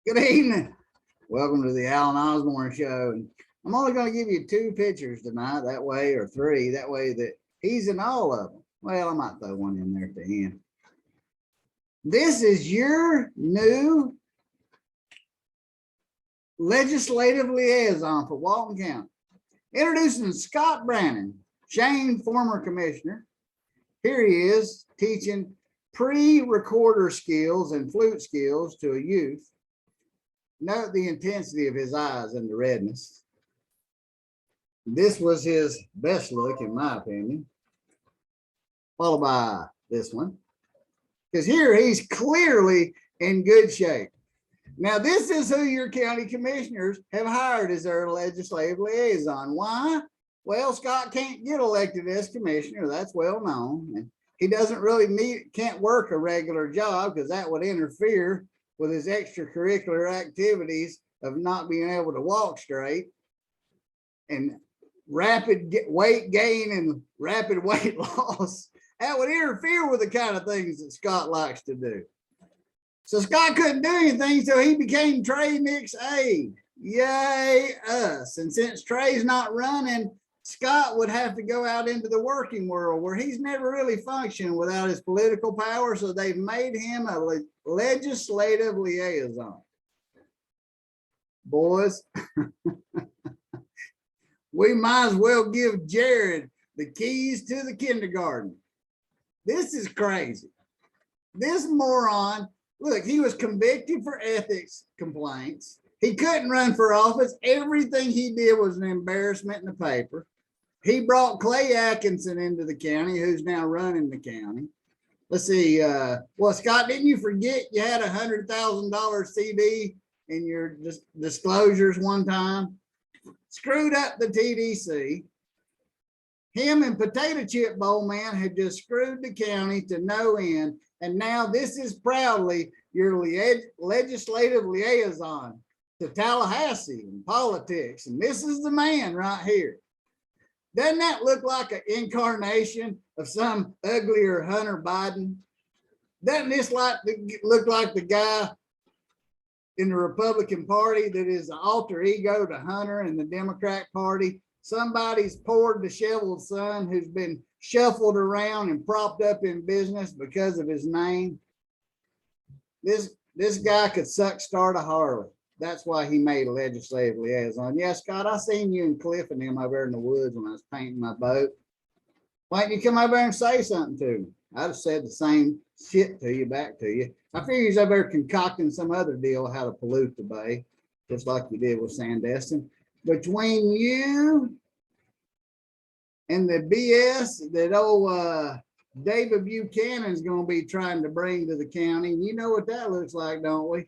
Good evening. Welcome to the Alan Osborne Show. And I'm only going to give you 2 pictures tonight, that way, or 3, that way that he's in all of them. Well, I might throw one in there at the end. This is your new legislative liaison for Walton County. Introducing Scott Brannon, Shane, former commissioner. Here he is teaching pre-recorder skills and flute skills to a youth. Note the intensity of his eyes and the redness. This was his best look, in my opinion, followed by this one, because here he's clearly in good shape. Now, this is who your county commissioners have hired as their legislative liaison. Why? Well, Scott can't get elected as commissioner. That's well known. And he doesn't really can't work a regular job because that would interfere with his extracurricular activities of not being able to walk straight and rapid weight gain and rapid weight loss. That would interfere with the kind of things that Scott likes to do. So Scott couldn't do anything, so he became Trey Nick's aide. Yay us. And since Trey's not running, Scott would have to go out into the working world where he's never really functioned without his political power. So they've made him a legislative liaison. Boys, we might as well give Jared the keys to the kindergarten. This is crazy. This moron, look, he was convicted for ethics complaints. He couldn't run for office. Everything he did was an embarrassment in the paper. He brought Clay Atkinson into the county, who's now running the county. Let's see. Well, Scott, didn't you forget you had $100,000 CD in your disclosures one time? Screwed up the TDC. Him and Potato Chip Bowl Man had just screwed the county to no end. And now this is proudly your legislative liaison to Tallahassee and politics. And this is the man right here. Doesn't that look like an incarnation of some uglier Hunter Biden? Doesn't this look like the guy in the Republican Party that is the alter ego to Hunter and the Democrat Party? Somebody's poor, disheveled son who's been shuffled around and propped up in business because of his name. This guy could start a Harley. That's why he made a legislative liaison. Yeah, Scott, I seen you and Cliff and them over there in the woods when I was painting my boat. Why didn't you come over there and say something to me? I'd have said the same shit to you, back to you. I figure he's over there concocting some other deal how to pollute the bay, just like you did with Sandestin. Between you and the BS that old David Buchanan is going to be trying to bring to the county, you know what that looks like, don't we?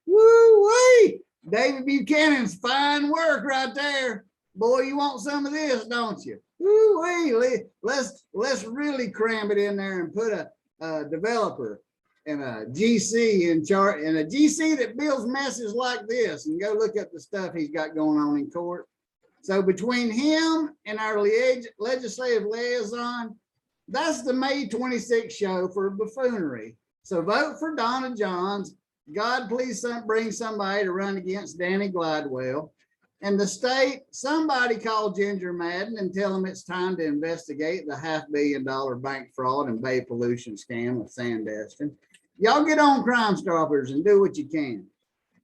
Woo-wee! David Buchanan's fine work right there. Boy, you want some of this, don't you? Woo-wee! Let's really cram it in there and put a developer and a GC in charge, and a GC that builds messes like this, and go look at the stuff he's got going on in court. So between him and our legislative liaison, that's the May 26th show for buffoonery. So vote for Donna Johns. God, please bring somebody to run against Danny Glidewell. And the state, somebody call Ginger Madden and tell him it's time to investigate the $500 million bank fraud and bay pollution scam of Sandestin. Y'all get on Crime Stoppers and do what you can.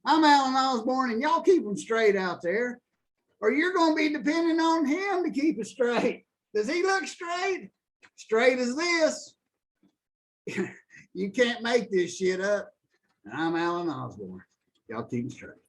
I'm Alan Osborne, and y'all keep them straight out there, or you're going to be depending on him to keep it straight. Does he look straight? Straight as this. You can't make this shit up. I'm Alan Osborne. Y'all keep them straight.